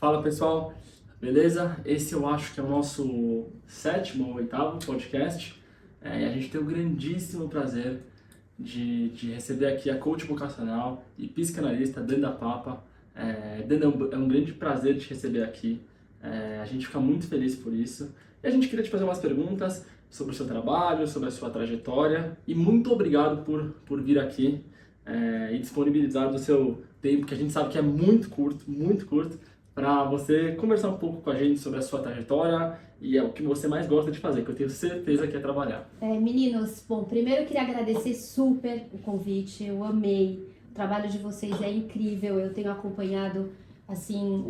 Fala pessoal, beleza? Esse eu acho que é o nosso 7º ou 8º podcast. E a gente tem o grandíssimo prazer de receber aqui a coach vocacional e psicanalista Danda Papa. Danda, é um grande prazer te receber aqui. A gente fica muito feliz por isso. E a gente queria te fazer umas perguntas sobre o seu trabalho, sobre a sua trajetória. E muito obrigado por vir aqui e disponibilizar do seu tempo, que a gente sabe que é muito curto, para você conversar um pouco com a gente sobre a sua trajetória e é o que você mais gosta de fazer, que eu tenho certeza que é trabalhar. Meninos, bom, primeiro eu queria agradecer super o convite, eu amei, o trabalho de vocês é incrível, eu tenho acompanhado, assim,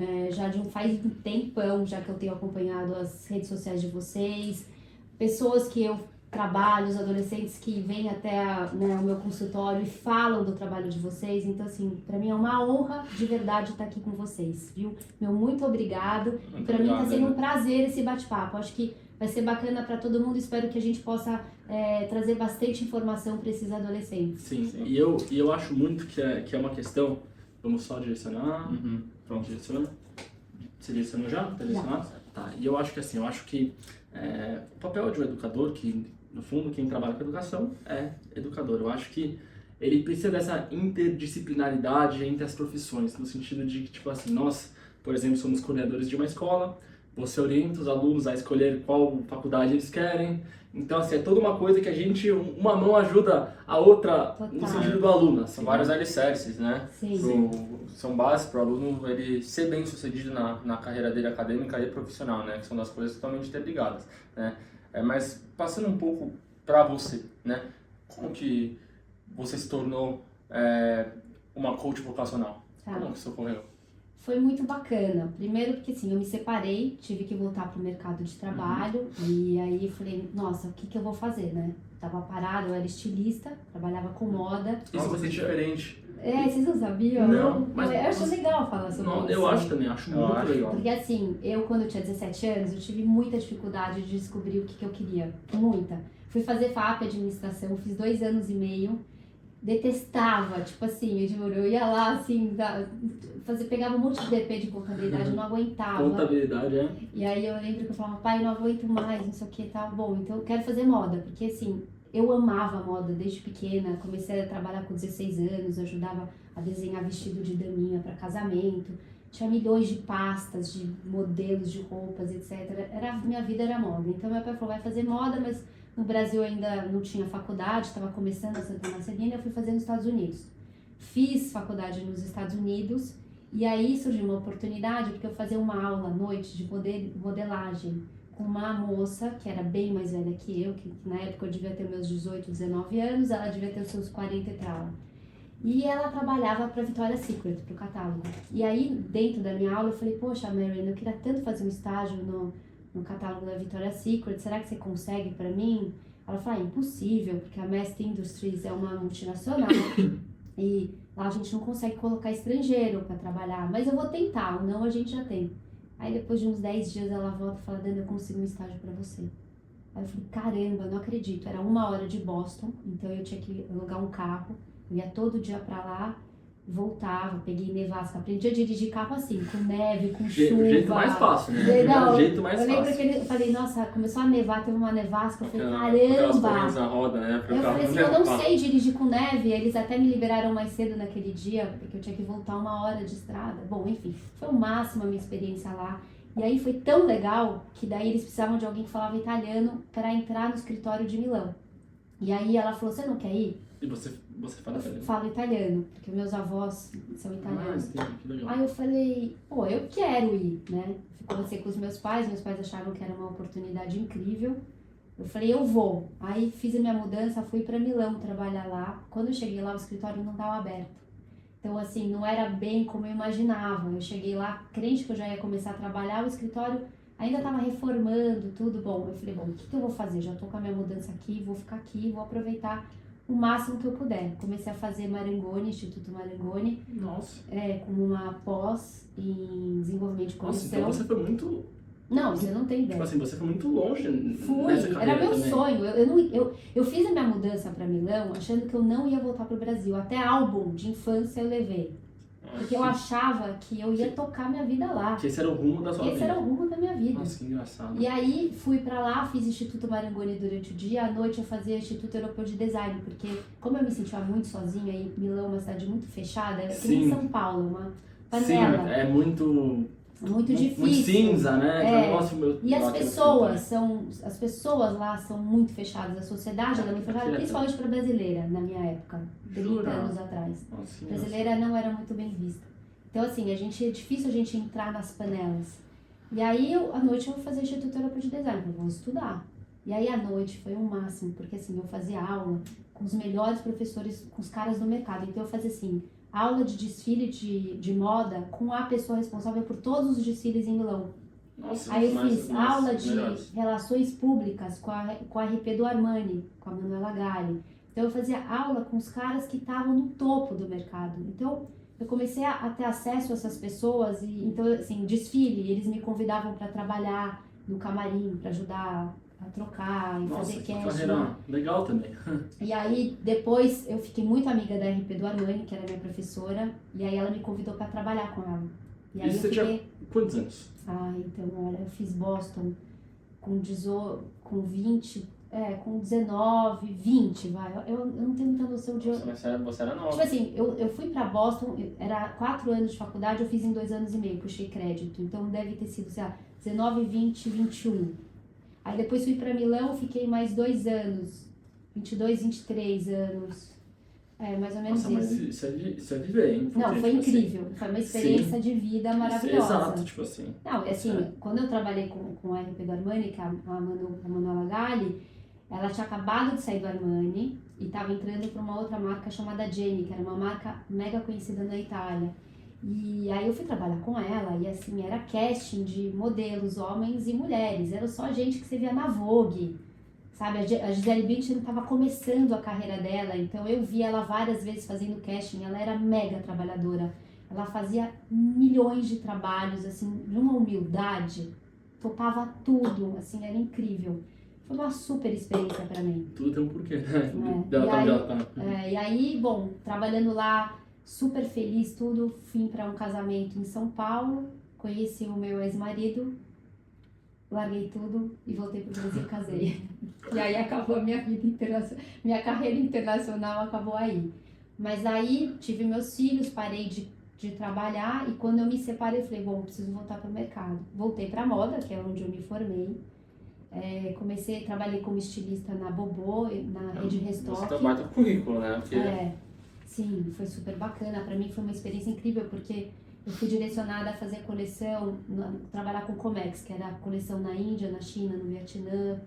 faz um tempão já que eu tenho acompanhado as redes sociais de vocês, pessoas que eu trabalho, os adolescentes que vêm até o meu consultório e falam do trabalho de vocês. Então, assim, para mim é uma honra de verdade estar aqui com vocês, viu? Meu muito obrigado. E para mim está sendo um prazer esse bate-papo. Acho que vai ser bacana para todo mundo. Espero que a gente possa trazer bastante informação para esses adolescentes. Sim. E eu acho muito que é uma questão... Vamos só direcionar. Pronto, direciona. Você direcionou já? Tá direcionado? Tá. E eu acho que assim, o papel de um educador, que no fundo quem trabalha com educação é educador. Eu acho que ele precisa dessa interdisciplinaridade entre as profissões, no sentido de que, tipo assim, nós, por exemplo, somos coordenadores de uma escola, você orienta os alunos a escolher qual faculdade eles querem. Então, assim, é toda uma coisa que uma mão ajuda a outra no sentido do aluno. Assim, são vários alicerces, né? Sim. São bases para o aluno ele ser bem sucedido na carreira dele acadêmica e profissional, né? Que são das coisas totalmente interligadas, né? Mas passando um pouco para você, né? Como que você se tornou uma coach vocacional? Tá. Como que isso ocorreu? Foi muito bacana. Primeiro porque assim, eu me separei, tive que voltar pro mercado de trabalho e aí eu falei, nossa, o que eu vou fazer, né? Tava parada, eu era estilista, trabalhava com moda. isso vai ser diferente. Vocês não sabiam? Não, mas eu acho legal falar sobre isso. Eu acho também, acho muito legal. Porque assim, quando eu tinha 17 anos, eu tive muita dificuldade de descobrir o que eu queria. Muita. Fui fazer FAP, administração, fiz 2 anos e meio. Detestava, tipo assim, eu ia lá, assim, pegava um monte de DP de contabilidade, eu não aguentava. Contabilidade, E aí eu lembro que eu falava, pai, eu não aguento mais, não sei o que, tá bom, então eu quero fazer moda, porque assim, eu amava moda desde pequena, comecei a trabalhar com 16 anos, ajudava a desenhar vestido de daminha para casamento, tinha milhões de pastas, de modelos de roupas, etc. Minha vida era moda, então meu pai falou, vai fazer moda, mas no Brasil ainda não tinha faculdade, estava começando a Santa Marcelina, eu fui fazer nos Estados Unidos. Fiz faculdade nos Estados Unidos e aí surgiu uma oportunidade porque eu fazia uma aula à noite de modelagem com uma moça que era bem mais velha que eu, que na época eu devia ter meus 18, 19 anos, ela devia ter os seus 40 e tal. E ela trabalhava para Victoria's Secret, para o catálogo. E aí, dentro da minha aula, eu falei, poxa, Mariana, eu queria tanto fazer um estágio no catálogo da Victoria's Secret, será que você consegue para mim? Ela falou, impossível, porque a Mast Industries é uma multinacional e lá a gente não consegue colocar estrangeiro para trabalhar, mas eu vou tentar, o não a gente já tem. Aí depois de uns 10 dias ela volta e fala, Dana, eu consigo um estágio para você. Aí eu falei, caramba, não acredito, era 1 hora de Boston, então eu tinha que alugar um carro, eu ia todo dia para lá, voltava, peguei nevasca, aprendi a dirigir carro assim, com neve, com chuva. O jeito mais fácil, né? Não, o jeito mais fácil. Eu lembro que eu falei, nossa, começou a nevar, teve uma nevasca, eu falei, Aquelas caramba! correntes na roda, né? Eu falei assim, eu não sei dirigir com neve, eles até me liberaram mais cedo naquele dia, porque eu tinha que voltar 1 hora de estrada. Bom, enfim, foi o máximo a minha experiência lá. E aí foi tão legal que daí eles precisavam de alguém que falava italiano para entrar no escritório de Milão. E aí ela falou, você não quer ir? E você fala italiano? Falo italiano, porque meus avós são italianos. Sim, que legal. Aí eu falei, eu quero ir, né? Conversei com os meus pais achavam que era uma oportunidade incrível. Eu falei, eu vou. Aí fiz a minha mudança, fui para Milão trabalhar lá. Quando eu cheguei lá, o escritório não estava aberto. Então, assim, não era bem como eu imaginava. Eu cheguei lá, crente que eu já ia começar a trabalhar, o escritório ainda estava reformando, tudo. Bom, eu falei, o que eu vou fazer? Já estou com a minha mudança aqui, vou ficar aqui, vou aproveitar o máximo que eu puder. Comecei a fazer Marangoni, Instituto Marangoni. Nossa. Como uma pós em desenvolvimento de comissão. Nossa, então você foi muito... Não, você não tem ideia. Tipo assim, você foi muito longe Fui, nessa carreira era meu também. sonho. Eu fiz a minha mudança para Milão achando que eu não ia voltar pro Brasil. Até álbum de infância eu levei. Porque eu achava que eu ia tocar minha vida lá. Que esse era o rumo da sua vida. Esse era o rumo da minha vida. Nossa, que engraçado. E aí fui pra lá, fiz Instituto Marangoni durante o dia, à noite eu fazia Instituto Europeu de Design, porque como eu me sentia muito sozinha e Milão é uma cidade muito fechada, é que nem Sim. São Paulo, uma Sim, panela. é muito difícil. muito cinza, né? É. Eu gosto meu- E as daquele as pessoas lá são muito fechadas, a sociedade ela é muito fechada, Aqui é principalmente para brasileira, na minha época, 30 Jura? anos atrás. filme. Nossa, Brasileira não era muito bem vista. Então, assim, é difícil a gente entrar nas panelas. E aí, à noite, eu fazia Instituto Europeu de Design, eu vou estudar. E aí, à noite, foi o máximo, porque, assim, eu fazia aula com os melhores professores, com os caras do mercado. Então, eu fazia, assim, aula de desfile de moda com a pessoa responsável por todos os desfiles em Milão. Nossa, Aí eu mas- fiz mas aula de melhores. relações públicas com a RP do Armani, com a Manuela Galli. Então, eu fazia aula com os caras que estavam no topo do mercado. Então, eu comecei a ter acesso a essas pessoas e então assim, desfile, eles me convidavam para trabalhar no camarim, para ajudar a trocar e Nossa, fazer que casting. carreira legal também. E aí depois eu fiquei muito amiga da RP do Armani, que era minha professora, e aí ela me convidou para trabalhar com ela. E aí Isso eu você tinha fiquei, quantos anos? então, olha, eu fiz Boston com 20, com 19, 20, vai. Eu não tenho muita noção de Nossa, mas você era nova. Tipo assim, eu fui pra Boston, era 4 anos de faculdade, eu fiz em 2 anos e meio, puxei crédito. Então deve ter sido, sei lá, 19, 20, 21. Aí depois fui pra Milão, fiquei mais 2 anos, 22, 23 anos. Mais ou menos Nossa, mas isso. isso é viver, hein? Não, Porque, foi tipo assim, incrível. Foi uma experiência de vida maravilhosa. Exato, tipo assim. Não, assim, É. quando eu trabalhei com a RP do Armani, que é a Manuela Galli, ela tinha acabado de sair do Armani e estava entrando para uma outra marca chamada Jenny, que era uma marca mega conhecida na Itália. E aí eu fui trabalhar com ela e assim, era casting de modelos, homens e mulheres. Era só gente que você via na Vogue, sabe? A Gisele Bündchen estava começando a carreira dela, então eu vi ela várias vezes fazendo casting. Ela era mega trabalhadora. Ela fazia milhões de trabalhos, assim, de uma humildade, topava tudo, assim, era incrível. Foi uma super experiência para mim. Tudo tem um porquê, né? É. Dela E tá aí- onde ela tá. E aí, bom, trabalhando lá, super feliz, tudo, fui para um casamento em São Paulo, conheci o meu ex-marido, larguei tudo e voltei pro Brasil e casei. E aí acabou a minha vida internacional, minha carreira internacional acabou aí. Mas aí tive meus filhos, parei de trabalhar e quando eu me separei eu falei, bom, preciso voltar pro mercado. Voltei pra moda, que é onde eu me formei. Trabalhei como estilista na Bobô, na rede Você Restock. tem um baita currículo, né? Porque Sim, foi super bacana. Pra mim foi uma experiência incrível, porque eu fui direcionada a fazer coleção, trabalhar com Comex, que era a coleção na Índia, na China, no Vietnã.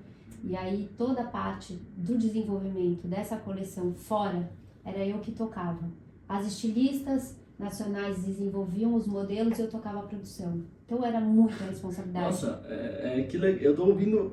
E aí toda a parte do desenvolvimento dessa coleção fora, era eu que tocava. As estilistas nacionais desenvolviam os modelos e eu tocava a produção. Então era muita responsabilidade. Nossa, que legal. Eu tô ouvindo.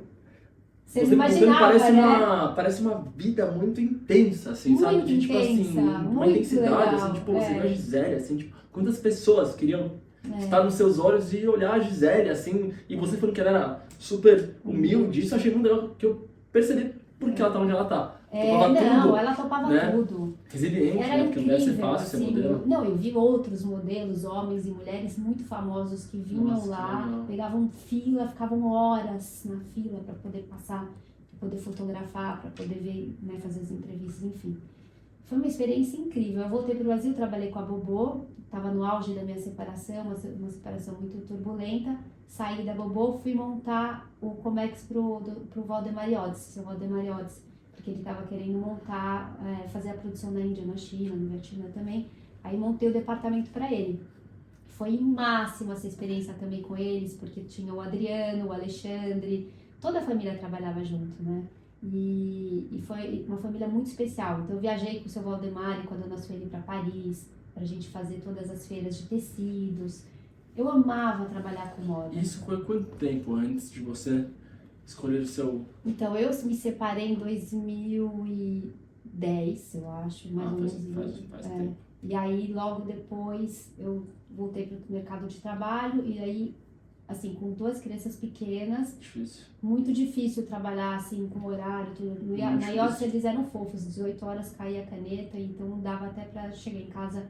Você não imaginava, parece né? parece uma vida muito intensa, assim, Muito sabe? Tipo assim, intensa, uma muito intensidade, legal, assim, tipo, você é. vê a Gisele, assim, tipo, quantas pessoas queriam estar nos seus olhos e olhar a Gisele, assim, e você falando que ela era super humilde, isso eu achei muito legal, que eu percebi porque ela tá onde ela tá. Topava tudo, Ela topava né? tudo. Resiliente, Era né? Porque não deve ser incrível, fácil ser assim. modelo. Não, eu vi outros modelos, homens e mulheres muito famosos que vinham Nossa, que lá, legal. pegavam fila, ficavam horas na fila para poder passar, para poder fotografar, para poder ver, né, fazer as entrevistas, enfim. Foi uma experiência incrível. Eu voltei para o Brasil, trabalhei com a Bobô, estava no auge da minha separação, uma separação muito turbulenta. Saí da Bobô, fui montar o Comex pro Valdemar Odds, seu Valdemar Odds, porque ele estava querendo montar, fazer a produção na Índia, na China, no Vietnã também. Aí montei o departamento para ele. Foi máxima essa experiência também com eles, porque tinha o Adriano, o Alexandre, toda a família trabalhava junto, né? E foi uma família muito especial. Então eu viajei com o seu Valdemar e com a dona Sueli para Paris, pra gente fazer todas as feiras de tecidos. Eu amava trabalhar com moda. Isso foi quanto tempo antes de você escolher o seu... Então eu me separei em 2010, eu acho, mais ou menos. faz tempo. E aí logo depois eu voltei para o mercado de trabalho e aí, assim, com 2 crianças pequenas, Difícil. muito difícil trabalhar assim com horário, tudo. Muito Na difícil. IOS eles eram fofos, 18 horas caía a caneta, então dava até para chegar em casa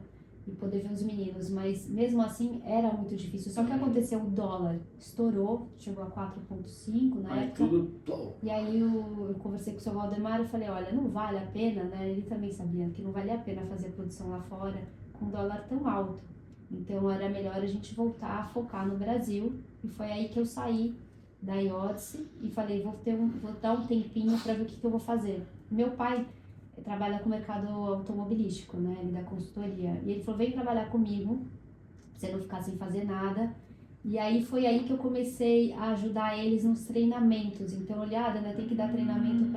e poder ver os meninos, mas mesmo assim era muito difícil. Só que aconteceu, o dólar estourou, chegou a 4,5 na Aí época. tudo... plou. E aí eu conversei com o seu Valdemar e falei, olha, não vale a pena, né? Ele também sabia que não valia a pena fazer produção lá fora com dólar tão alto. Então era melhor a gente voltar a focar no Brasil. E foi aí que eu saí da Iodice e falei, vou dar um tempinho para ver o que eu vou fazer. Meu pai trabalha com o mercado automobilístico, né? Ele dá consultoria. E ele falou, vem trabalhar comigo, pra você não ficar sem fazer nada. E aí foi aí que eu comecei a ajudar eles nos treinamentos. Então, olhada, né? Tem que dar treinamento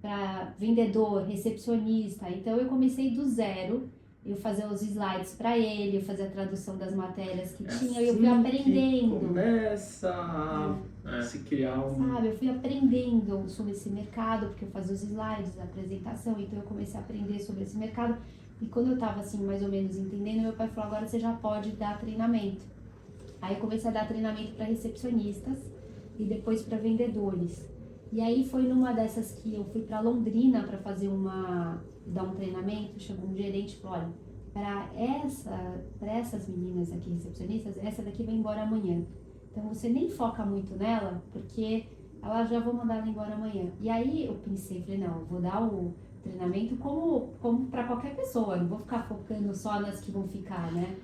para vendedor, recepcionista. Então, eu comecei do zero. Eu fazia os slides para ele, eu fazia a tradução das matérias que tinha, e eu fui aprendendo. Começa a se criar Sabe, eu fui aprendendo sobre esse mercado, porque eu fazia os slides, a apresentação, então eu comecei a aprender sobre esse mercado. E quando eu tava assim, mais ou menos entendendo, meu pai falou, agora você já pode dar treinamento. Aí eu comecei a dar treinamento para recepcionistas e depois para vendedores. E aí foi numa dessas que eu fui para Londrina para fazer dar um treinamento, chegou um gerente e falou, olha, para essas meninas aqui, recepcionistas, essa daqui vai embora amanhã. Então você nem foca muito nela, porque elas já vão mandar ela embora amanhã. E aí eu pensei, falei, não, eu vou dar o treinamento como para qualquer pessoa, não vou ficar focando só nas que vão ficar, né?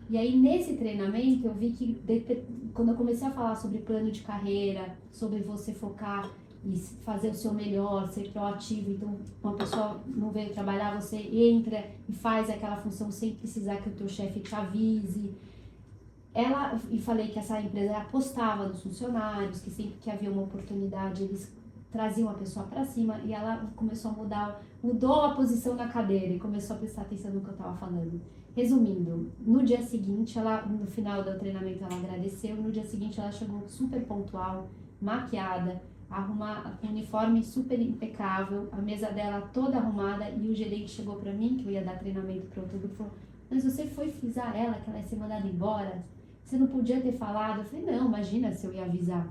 E aí nesse treinamento eu vi que quando eu comecei a falar sobre plano de carreira, sobre você focar e fazer o seu melhor, ser proativo, então uma pessoa não veio trabalhar, você entra e faz aquela função sem precisar que o teu chefe te avise. E falei que essa empresa apostava nos funcionários, que sempre que havia uma oportunidade eles traziam a pessoa para cima, e ela começou a mudou a posição na cadeira e começou a prestar atenção no que eu estava falando. Resumindo, no dia seguinte, no final do treinamento ela agradeceu, no dia seguinte ela chegou super pontual, maquiada, com um uniforme super impecável, a mesa dela toda arrumada, e o gerente chegou para mim, que eu ia dar treinamento para outro grupo, falou, mas você foi avisar ela que ela ia ser mandada embora? Você não podia ter falado? Eu falei, não, imagina se eu ia avisar.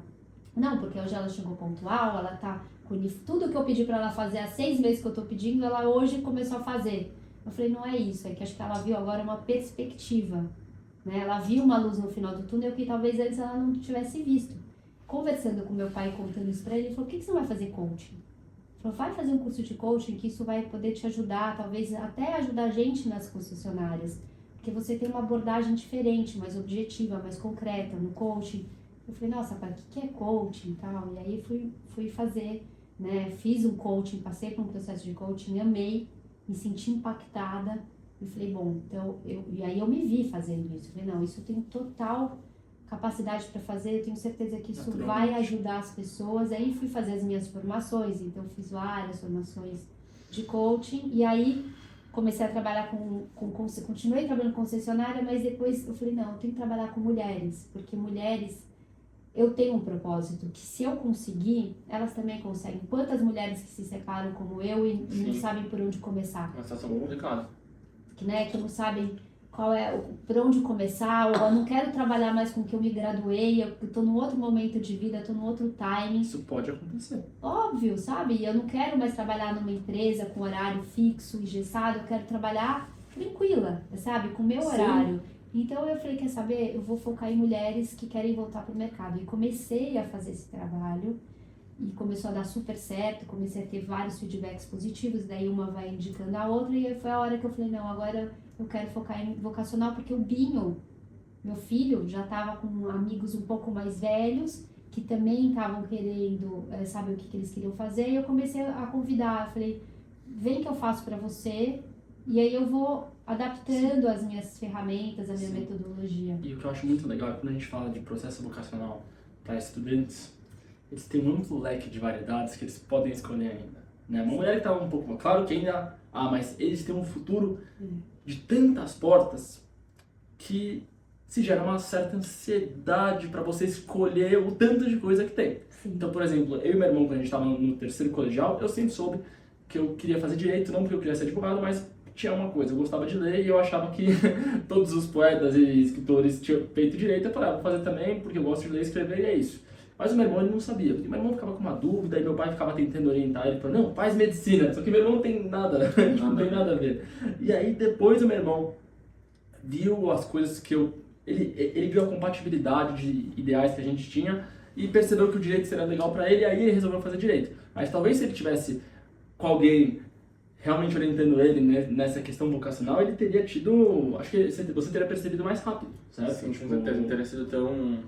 Não, porque hoje ela chegou pontual, ela tá com tudo que eu pedi para ela fazer há 6 meses que eu tô pedindo, ela hoje começou a fazer. Eu falei, não é isso, é que acho que ela viu agora uma perspectiva, né? Ela viu uma luz no final do túnel que talvez antes ela não tivesse visto. Conversando com meu pai, contando isso pra ele, ele falou, por que você não vai fazer coaching? Ele falou, vai fazer um curso de coaching, que isso vai poder te ajudar, talvez até ajudar a gente nas concessionárias, porque você tem uma abordagem diferente, mais objetiva, mais concreta no coaching. Eu falei, nossa, pai, o que é coaching e tal? E aí fui fazer, né? Fiz um coaching, passei por um processo de coaching, amei, me senti impactada e falei, bom, então, e aí eu me vi fazendo isso. Eu falei, não, isso eu tenho total capacidade para fazer, eu tenho certeza que isso vai ajudar as pessoas. Aí fui fazer as minhas formações, então fiz várias formações de coaching, e aí comecei a trabalhar continuei trabalhando com concessionária, mas depois eu falei, não, eu tenho que trabalhar com mulheres, porque mulheres, eu tenho um propósito, que se eu conseguir, elas também conseguem. Quantas mulheres que se separam como eu e não sabem por onde começar? Uma situação muito complicada. Que não sabem por onde começar, ou eu não quero trabalhar mais com o que eu me graduei, eu tô num outro momento de vida, tô num outro timing. Isso pode acontecer. Óbvio, sabe? Eu não quero mais trabalhar numa empresa com horário fixo, engessado, eu quero trabalhar tranquila, sabe? Com o meu horário. Então eu falei, quer saber? Eu vou focar em mulheres que querem voltar pro mercado. E comecei a fazer esse trabalho, e começou a dar super certo, comecei a ter vários feedbacks positivos, daí uma vai indicando a outra, e aí foi a hora que eu falei, não, agora eu quero focar em vocacional, porque o Binho, meu filho, já estava com amigos um pouco mais velhos, que também estavam querendo saber o que eles queriam fazer, e eu comecei a convidar, eu falei, vem que eu faço para você, e aí eu vou adaptando as minhas ferramentas, a minha metodologia. E o que eu acho muito legal é quando a gente fala de processo vocacional para estudantes, eles têm um amplo leque de variedades que eles podem escolher ainda. Né? Uma mulher que está um pouco... Claro que ainda... mas eles têm um futuro de tantas portas que se gera uma certa ansiedade para você escolher o tanto de coisa que tem. Sim. Então, por exemplo, eu e meu irmão, quando a gente estava no terceiro colegial, eu sempre soube que eu queria fazer direito, não porque eu queria ser advogado, mas tinha uma coisa, eu gostava de ler e eu achava que todos os poetas e escritores tinham feito direito. Eu falei, vou fazer também porque eu gosto de ler e escrever, e é isso. Mas o meu irmão ele não sabia, porque meu irmão ficava com uma dúvida, e meu pai ficava tentando orientar ele, falou, não, faz medicina, só que meu irmão não tem nada, não tem nada a ver. E aí depois o meu irmão viu as coisas que ele viu a compatibilidade de ideais que a gente tinha e percebeu que o direito seria legal para ele, e aí ele resolveu fazer direito. Mas talvez se ele tivesse com alguém realmente orientando ele, né, nessa questão vocacional, ele teria tido, acho que você teria percebido mais rápido, certo? Sim, Tipo, com certeza, não teria sido tão...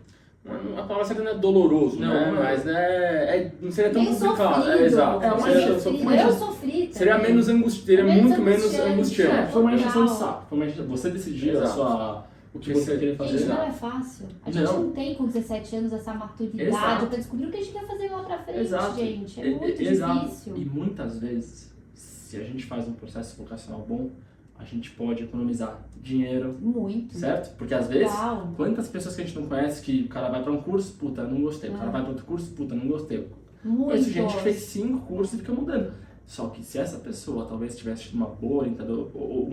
A palavra certa não é doloroso, Não, né? não é. Mas não seria tão Nem complicado. sofrido. Exato. É, Seria- mas sofrido. mas- Eu sofri Seria também. menos angustiante, Menos muito menos angustiante. angustiante. foi uma encheção de Total. saco, você decidir Exato. o que você queria fazer. Gente, não Exato. é fácil. A gente Não. não tem com 17 anos essa maturidade Exato. pra descobrir o que a gente quer fazer lá pra frente, Exato. gente. É muito Exato. difícil. E muitas vezes, se a gente faz um processo vocacional bom, a gente pode economizar dinheiro, Muito. certo? Porque às vezes, Total. quantas pessoas que a gente não conhece que o cara vai pra um curso, puta, não gostei. O cara vai pra outro curso, puta, não gostei. Conheço gente que fez 5 cursos e fica mudando. Só que se essa pessoa talvez tivesse tido uma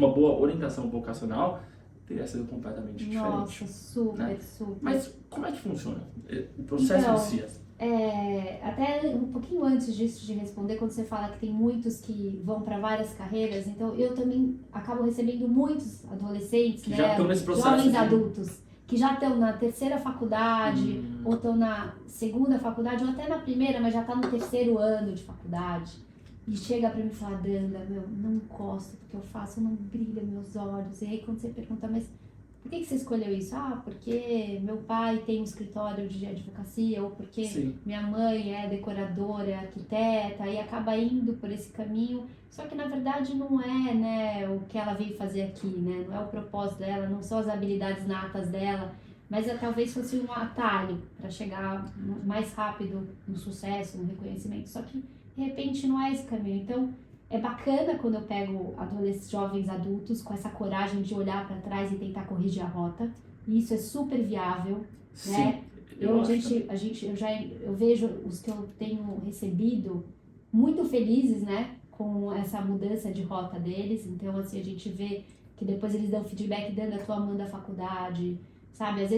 boa orientação vocacional, teria sido completamente Nossa, diferente. super, né? super. Mas como é que funciona o processo Então, em si? Até um pouquinho antes disso de responder, quando você fala que tem muitos que vão para várias carreiras, então eu também acabo recebendo muitos adolescentes, Que né, já estão nesse processo jovens de- adultos, que já estão na terceira faculdade, ou estão na segunda faculdade, ou até na primeira, mas já está no terceiro ano de faculdade. E chega pra mim e fala, Danda, não gosto do que eu faço, não brilha meus olhos. E aí quando você pergunta, mas por que você escolheu isso? Ah, porque meu pai tem um escritório de advocacia, ou porque Sim. minha mãe é decoradora, é arquiteta, e acaba indo por esse caminho. Só que na verdade não é, né, o que ela veio fazer aqui, né? Não é o propósito dela, não são as habilidades natas dela, mas talvez fosse um atalho para chegar mais rápido no sucesso, no reconhecimento. Só que de repente não é esse caminho. Então é bacana quando eu pego jovens adultos com essa coragem de olhar para trás e tentar corrigir a rota. E isso é super viável, né? Sim. Eu vejo os que eu tenho recebido muito felizes, né, com essa mudança de rota deles. Então, assim, a gente vê que depois eles dão feedback, dando, eu tô amando a faculdade, sabe? Às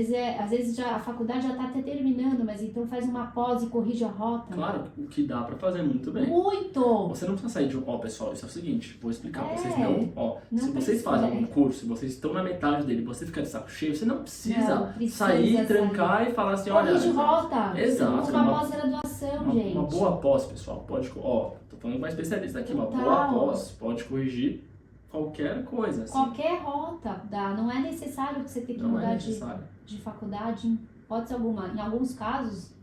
vezes a faculdade já tá até terminando, mas então faz uma pós e corrige a rota. Claro, o que dá pra fazer muito bem. Muito! Você não precisa sair de pessoal, isso é o seguinte, vou explicar, É, vocês não, não se vocês precisa, fazem é. algum curso, vocês estão na metade dele, você fica de saco cheio, você não precisa, Não precisa sair, sair. trancar e falar assim, olha, Corrige rota! Exato, Uma pós-graduação, gente. uma boa pós, pessoal, pode, tô falando com uma especialista aqui, uma Total. boa pós pode corrigir qualquer coisa, assim, Qualquer rota dá. Não é necessário que você tenha que não é mudar necessário. de faculdade, em hipótese alguma. Em alguns casos,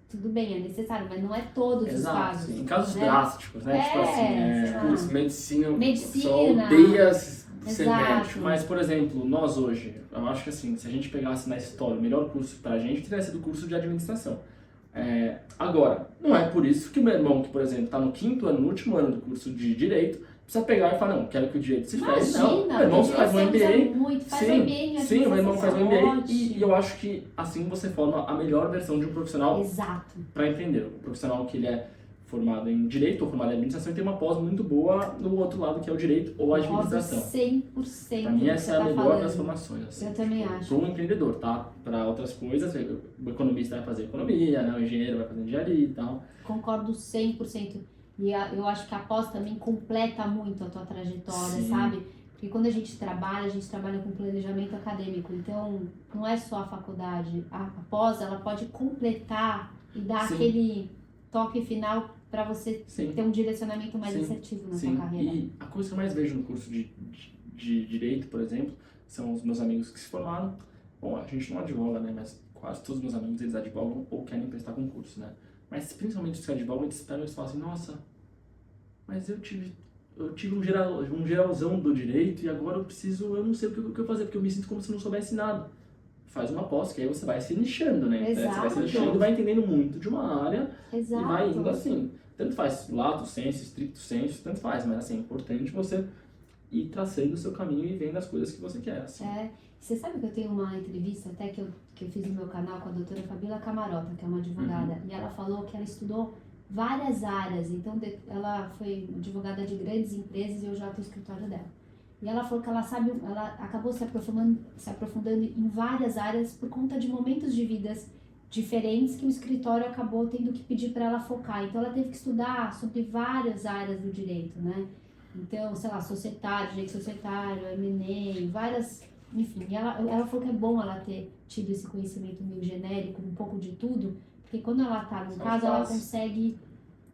tudo bem, é necessário, mas não é todos os Exato, casos. sim. Em casos né? drásticos, né, tipo assim, sei lá. Curso, medicina, Medicina. só odeia ser Exato. médico. Mas, por exemplo, nós hoje, eu acho que assim, se a gente pegasse na história o melhor curso pra gente, teria sido o curso de administração. Agora, não é por isso que o meu irmão, que por exemplo, tá no 5º ano, no último ano do curso de Direito, precisa pegar e falar, não, quero que o Direito se feche. Não, Imagina, meu irmão faz um MBA. muito, faz Sim, MBA, sim, o meu irmão faz um MBA e ótimo. eu acho que assim você forma a melhor versão de um profissional Exato. para empreender. O profissional que ele é formado em Direito ou formado em Administração e tem uma pós muito boa no outro lado, que é o Direito ou a Administração. 100% Pra mim, do que essa você é a tá melhor falando. das formações. Assim, Eu também acho. Para um empreendedor, tá? Para outras coisas, o economista vai fazer economia, né? O engenheiro vai fazer engenharia e tal. Concordo 100%. E eu acho que a pós também completa muito a tua trajetória, Sim. sabe? Porque quando a gente trabalha com planejamento acadêmico. Então, não é só a faculdade. A pós, ela pode completar e dar Sim. aquele toque final para você Sim. ter um direcionamento mais Sim. assertivo na Sim, sua carreira. e a coisa que eu mais vejo no curso de Direito, por exemplo, são os meus amigos que se formaram. Bom, a gente não advoga, né? Mas quase todos os meus amigos, eles advogam ou querem prestar concurso, né? Mas principalmente os que advogam, eles pegam e falam assim, nossa, mas eu tive um geralzão do direito e agora eu não sei o que eu fazer, porque eu me sinto como se eu não soubesse nada. Faz uma pós, que aí você vai se nichando, né? Você vai se Exato. nichando e vai entendendo muito de uma área Exato. e vai indo assim. Tanto faz lato sensu, stricto sensu, tanto faz, mas assim, é importante você ir traçando o seu caminho e vendo as coisas que você quer, assim. Você sabe que eu tenho uma entrevista até que eu fiz no meu canal com a doutora Fabíola Camarota, que é uma advogada, e ela falou que ela estudou várias áreas, então ela foi advogada de grandes empresas e eu já tenho o escritório dela. E ela falou que ela acabou se aprofundando em várias áreas por conta de momentos de vidas diferentes que o escritório acabou tendo que pedir para ela focar. Então ela teve que estudar sobre várias áreas do direito, né? Então, sei lá, societário, direito societário, M&A, várias enfim, ela falou que é bom ela ter tido esse conhecimento meio genérico, um pouco de tudo, porque quando ela tá no São caso, as ela bases. consegue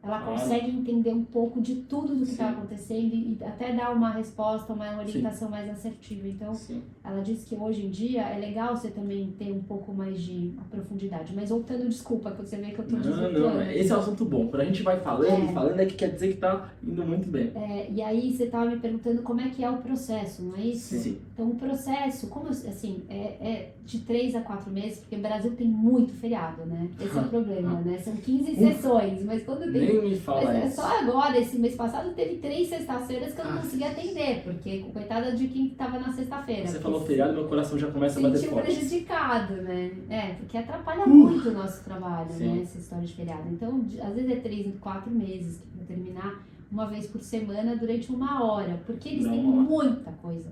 Claro. entender um pouco de tudo do que está Sim. acontecendo e até dar uma resposta, uma orientação mais assertiva. Então, Sim. ela disse que hoje em dia é legal você também ter um pouco mais de profundidade. Mas voltando, desculpa, que você vê que eu tô Não, desvirtuando. esse é um assunto bom. Quando a gente vai falando é que quer dizer que tá indo muito bem. E aí você estava me perguntando como é que é o processo, não é isso? Sim. Então o processo, como assim, é de 3 a 4 meses, porque o Brasil tem muito feriado, né? Esse é o problema, né? São 15 sessões, mas quando tem... Nem me fala Mas isso. só agora, esse mês passado, teve 3 sextas-feiras que eu não consegui atender, porque coitada de quem estava na sexta-feira. Você porque falou feriado, meu coração já começa a bater sentiu forte. prejudicado, né? Porque atrapalha muito o nosso trabalho, Sim. né? Essa história de feriado. Então, às vezes é 3, 4 meses para terminar uma vez por semana durante 1 hora, porque eles têm muita coisa,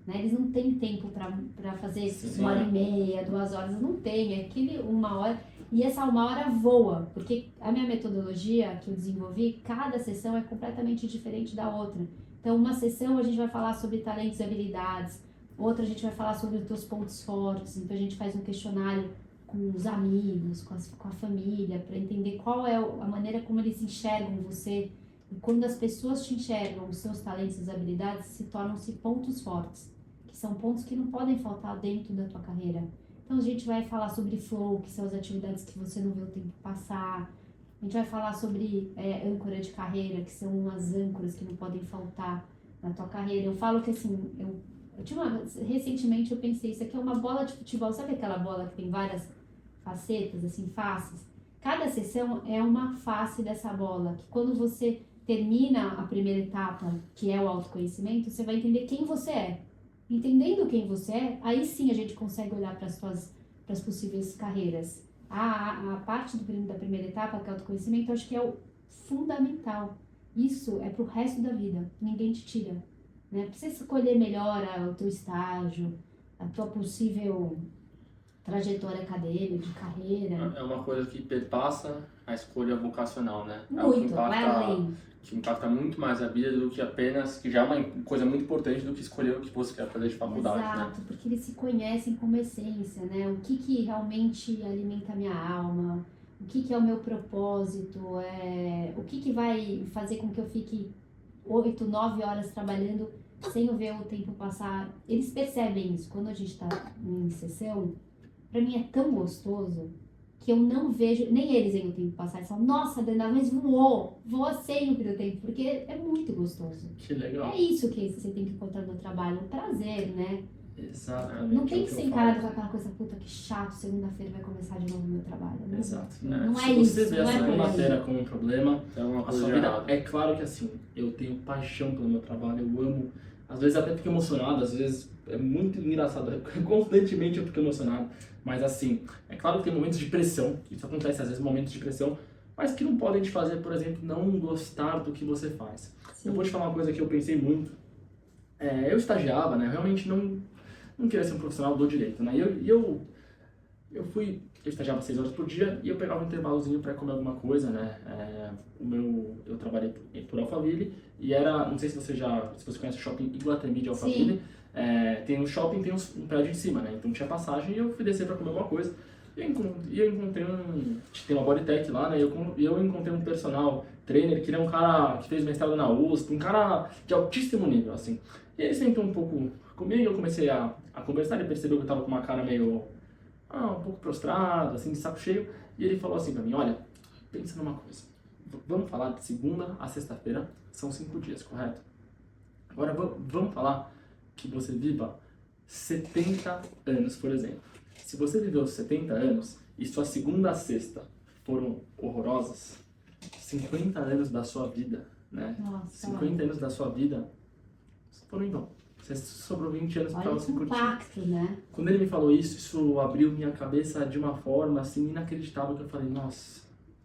né? Eles não têm tempo para fazer Sim. 1h30, 2 horas, não tem, é aquele 1 hora, e essa 1 hora voa, porque a minha metodologia que eu desenvolvi, cada sessão é completamente diferente da outra. Então, uma sessão a gente vai falar sobre talentos e habilidades, outra a gente vai falar sobre os teus pontos fortes, então a gente faz um questionário com os amigos, com a família, para entender qual é a maneira como eles enxergam você. E quando as pessoas te enxergam, os seus talentos e as habilidades se tornam-se pontos fortes, que são pontos que não podem faltar dentro da tua carreira. Então a gente vai falar sobre flow, que são as atividades que você não vê o tempo passar. A gente vai falar sobre âncora de carreira, que são as âncoras que não podem faltar na tua carreira. Eu falo que assim, recentemente eu pensei, isso aqui é uma bola de futebol, sabe aquela bola que tem várias facetas, assim, faces? Cada sessão é uma face dessa bola, que quando você termina a primeira etapa, que é o autoconhecimento, você vai entender quem você é. Entendendo quem você é, aí sim a gente consegue olhar para as possíveis carreiras. A parte da primeira etapa, que é o autoconhecimento, eu acho que é o fundamental. Isso é pro resto da vida, ninguém te tira. Né? Pra você escolher melhor o teu estágio, a tua possível trajetória acadêmica, de carreira. É uma coisa que perpassa a escolha vocacional, né? Muito, vai além. Que impacta muito mais a vida do que apenas, que já é uma coisa muito importante do que escolher o que você quer fazer de faculdade, Exato, né? porque eles se conhecem como essência, né? O que realmente alimenta a minha alma, o que é o meu propósito, o que vai fazer com que eu fique 8, 9 horas trabalhando sem eu ver o tempo passar. Eles percebem isso. Quando a gente está em sessão, pra mim é tão gostoso que eu não vejo, nem eles veem o tempo passar. Eles falam, nossa, Dana, mas voa sempre o tempo, porque é muito gostoso. Que legal. É isso que você tem que encontrar no trabalho, um prazer, né? Exatamente. Não tem que ser encarado com aquela coisa, puta, que chato, segunda-feira vai começar de novo o meu trabalho. Exato. Não Se é você isso, vê a não é por aí. segunda-feira como um problema, É uma a coisa sua de vida, errado. é claro que assim, eu tenho paixão pelo meu trabalho, eu amo, às vezes até fico emocionado, às vezes é muito engraçado, constantemente eu fico emocionado, mas assim, é claro que tem momentos de pressão, isso acontece às vezes, momentos de pressão, mas que não podem te fazer, por exemplo, não gostar do que você faz. Sim. Eu vou te falar uma coisa que eu pensei muito, eu estagiava, né, eu realmente não queria ser um profissional do direito, né, eu estagiava 6 horas por dia e eu pegava um intervalozinho para comer alguma coisa, né? Eu trabalhei por Alphaville e não sei se você conhece o shopping Iguatemi de Alphaville, tem um shopping, tem um prédio em cima, né? Então tinha passagem e eu fui descer para comer alguma coisa e eu encontrei tem uma Bodytech lá, né? E eu encontrei um personal trainer que ele é um cara que fez mestrado na USP, um cara de altíssimo nível, assim. E ele sentou um pouco comigo e eu comecei a conversar, ele percebeu que eu tava com uma cara meio um pouco prostrado, assim, de saco cheio, e ele falou assim pra mim, olha, pensa numa coisa, vamos falar de segunda a sexta-feira, são 5 dias, correto? Agora vamos falar que você viva 70 anos, por exemplo. Se você viveu 70 anos e sua segunda a sexta foram horrorosas, 50 anos da sua vida, né? Nossa, 50 anos da sua vida foram em vão. Você sobrou 20 anos para olha você o curtir. impacto, né? Quando ele me falou isso abriu minha cabeça de uma forma assim inacreditável que eu falei, nossa,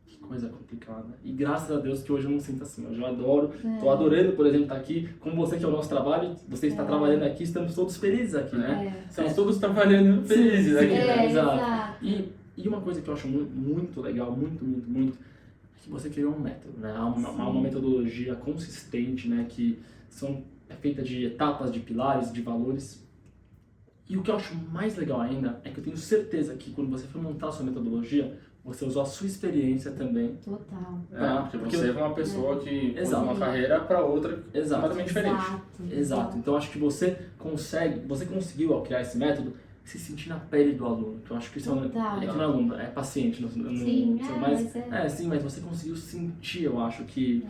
que coisa complicada. E graças a Deus que hoje eu não sinto assim. Hoje eu adoro, tô adorando, por exemplo, estar aqui com você, que é o nosso trabalho. Você está trabalhando aqui, estamos todos felizes aqui, né? Estamos todos trabalhando felizes aqui, né? Exato. E uma coisa que eu acho muito legal, muito, é que você criou um método, né? Há uma metodologia consistente, né? Que é feita de etapas, de pilares, de valores. E o que eu acho mais legal ainda é que eu tenho certeza que quando você for montar a sua metodologia, você usou a sua experiência também. Total. Porque você é uma pessoa que usa Exato. uma carreira para outra Exato. completamente diferente. Exato. Então acho que você conseguiu ao criar esse método se sentir na pele do aluno. Que eu acho que isso Total. é que não é aluno, é paciente. Sim, mas mas você conseguiu sentir, eu acho que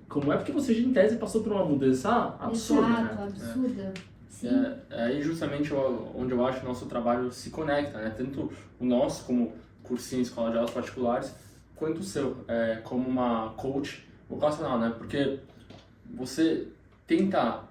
como é porque você em tese passou por uma mudança absurda, Exato, né? absurda. Sim. É aí justamente onde eu acho que o nosso trabalho se conecta, né? Tanto o nosso como cursinho, escola de aulas particulares, quanto o seu, como uma coach vocacional, né? Porque você tenta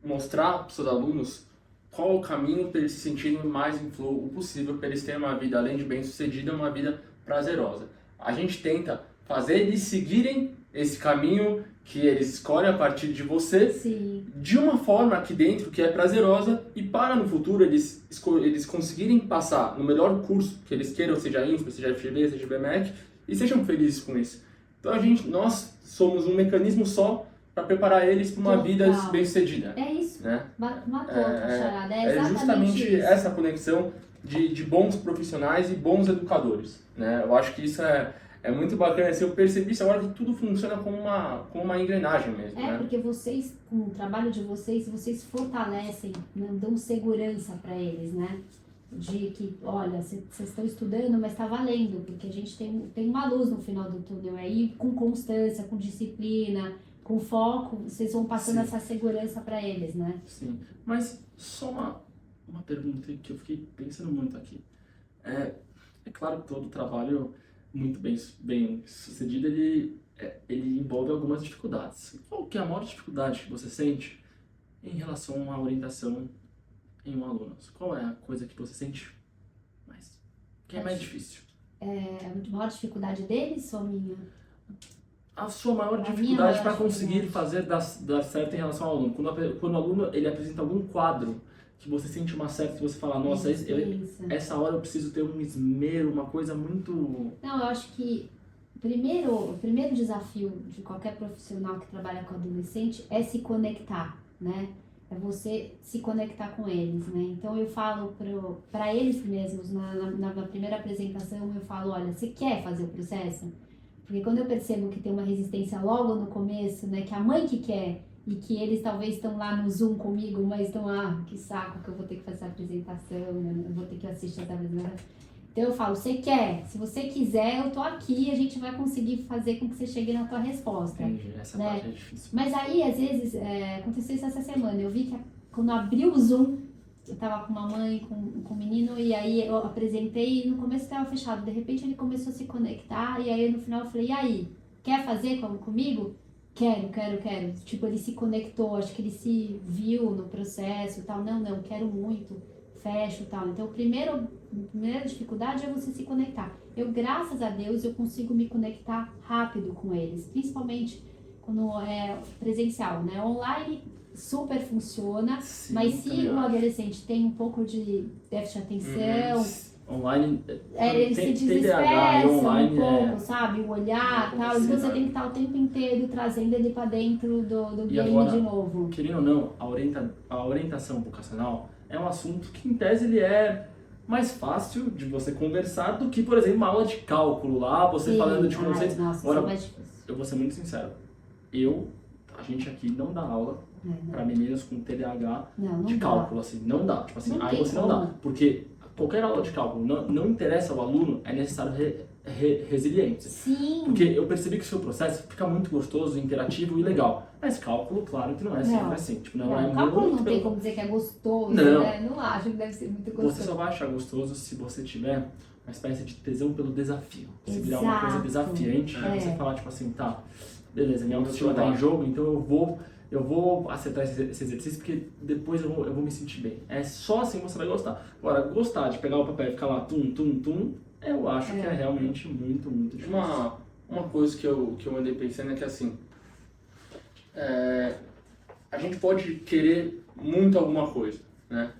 mostrar para os seus alunos qual o caminho para eles se sentirem mais em flow o possível, para eles terem uma vida, além de bem-sucedida, uma vida prazerosa. A gente tenta fazer eles seguirem esse caminho que eles escolhem a partir de você, Sim. de uma forma aqui dentro que é prazerosa e para no futuro eles conseguirem passar no melhor curso que eles queiram, seja INSPER, seja FGV, seja BMEC, e sejam felizes com isso. Então nós somos um mecanismo só para preparar eles para uma vida bem-sucedida. É isso. Né? Matou a charada. É É exatamente justamente isso. essa conexão de bons profissionais e bons educadores. Né? Eu acho que isso é muito bacana. Assim, eu percebi isso agora que tudo funciona como uma engrenagem mesmo. Né? Porque vocês, com o trabalho de vocês fortalecem, né, dão segurança para eles, né? De que, olha, vocês estão estudando, mas está valendo, porque a gente tem uma luz no final do túnel aí, com constância, com disciplina, com foco, vocês vão passando essa segurança para eles, né? Sim, mas só uma pergunta que eu fiquei pensando muito aqui. É claro que todo trabalho muito bem sucedido, ele envolve algumas dificuldades. Qual que é a maior dificuldade que você sente em relação à orientação em um aluno? Qual é a coisa que você sente mais? Que é mais difícil? A maior dificuldade deles ou a minha? A sua maior dificuldade para conseguir fazer dar certo em relação ao aluno. Quando o aluno ele apresenta algum quadro que você sente uma certa, que você fala, nossa, essa hora eu preciso ter um esmero, uma coisa muito... Não, eu acho que o primeiro desafio de qualquer profissional que trabalha com adolescente é se conectar, né? É você se conectar com eles, né? Então eu falo para eles mesmos, na primeira apresentação, eu falo, olha, você quer fazer o processo? Porque quando eu percebo que tem uma resistência logo no começo, né, que a mãe que quer, e que eles talvez estão lá no Zoom comigo, mas estão, que saco que eu vou ter que fazer essa apresentação, né, eu vou ter que assistir essa apresentação. Então eu falo, você quer? Se você quiser, eu tô aqui e a gente vai conseguir fazer com que você chegue na tua resposta. Entendi, essa parte é difícil. Mas aí, às vezes, aconteceu isso essa semana, eu vi que quando abriu o Zoom, eu tava com uma mãe, com um menino, e aí eu apresentei e no começo estava fechado. De repente ele começou a se conectar e aí no final eu falei, e aí, quer fazer comigo? Quero. Tipo, ele se conectou, acho que ele se viu no processo e tal. Não, quero muito, fecho e tal. Então, a primeira dificuldade é você se conectar. Eu, graças a Deus, eu consigo me conectar rápido com eles, principalmente quando é presencial, né? Online super funciona, Sim, mas se o adolescente tem um pouco de déficit de atenção, online, ele se dispersa um pouco, sabe? O olhar e tal. Então você tem que estar o tempo inteiro trazendo ele para dentro do game agora, de novo. Querendo ou não, a orientação vocacional é um assunto que, em tese, ele é mais fácil de você conversar do que, por exemplo, uma aula de cálculo lá, você falando de conceitos. Nossa, agora, isso é mais difícil. eu vou ser muito sincero. A gente aqui não dá aula para meninas com TDAH de cálculo, assim, não dá. Tipo assim, aí você não dá. Porque qualquer aula de cálculo não interessa ao aluno, é necessário resiliência. Sim. Porque eu percebi que o seu processo fica muito gostoso, interativo e legal. Mas cálculo, claro que não é sempre assim. Tipo, cálculo não tem como dizer que é gostoso, não. Né? Não acho que deve ser muito gostoso. Você só vai achar gostoso se você tiver uma espécie de tesão pelo desafio. Se virar uma coisa desafiante, você falar, tipo assim, tá, beleza, minha autoestima tá em jogo, então eu vou acertar esse exercício porque depois eu vou me sentir bem. É só assim que você vai gostar. Agora, gostar de pegar o papel e ficar lá, eu acho que é realmente muito, muito difícil. Uma coisa que eu andei pensando é que, assim, a gente pode querer muito alguma coisa, né?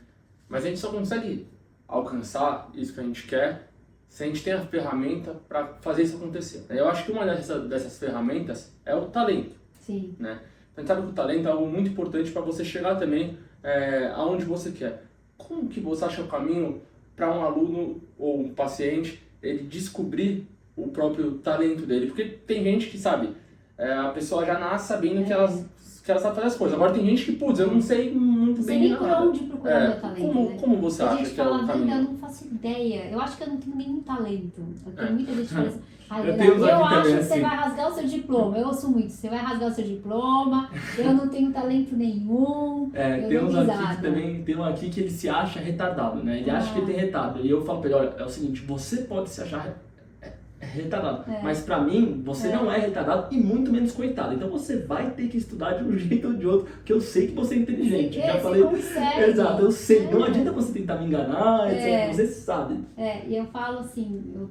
Mas a gente só consegue alcançar isso que a gente quer se a gente tem a ferramenta para fazer isso acontecer. Eu acho que uma dessas ferramentas é o talento. Sim. Né? A gente sabe que o talento é algo muito importante para você chegar também aonde você quer. como que você acha o caminho para um aluno ou um paciente ele descobrir o próprio talento dele? Porque tem gente que sabe, a pessoa já nasce sabendo que ela sabe fazer as coisas. Agora tem gente que, putz, eu não sei muito Sei bem nem por nada. onde procurar meu talento, né? Como você A acha gente que é o fala, eu caminho? não faço ideia. Eu acho que eu não tenho nenhum talento. Tem muita gente que fala assim, Eu tenho uns eu aqui acho também, que você assim. vai rasgar o seu diploma. Eu ouço muito, você vai rasgar o seu diploma, eu não tenho talento nenhum. Eu Tem dou uns aqui risada. que também, tem um aqui que ele se acha retardado, né? Ele acha que ele tem retardo. E eu falo pra ele, olha, é o seguinte, você pode se achar retardado, mas pra mim, você não é retardado e muito menos coitado. Então você vai ter que estudar de um jeito ou de outro, porque eu sei que você é inteligente. Já falei. Você consegue. Exato, eu sei. Não adianta você tentar me enganar, etc. Você sabe. E eu falo assim,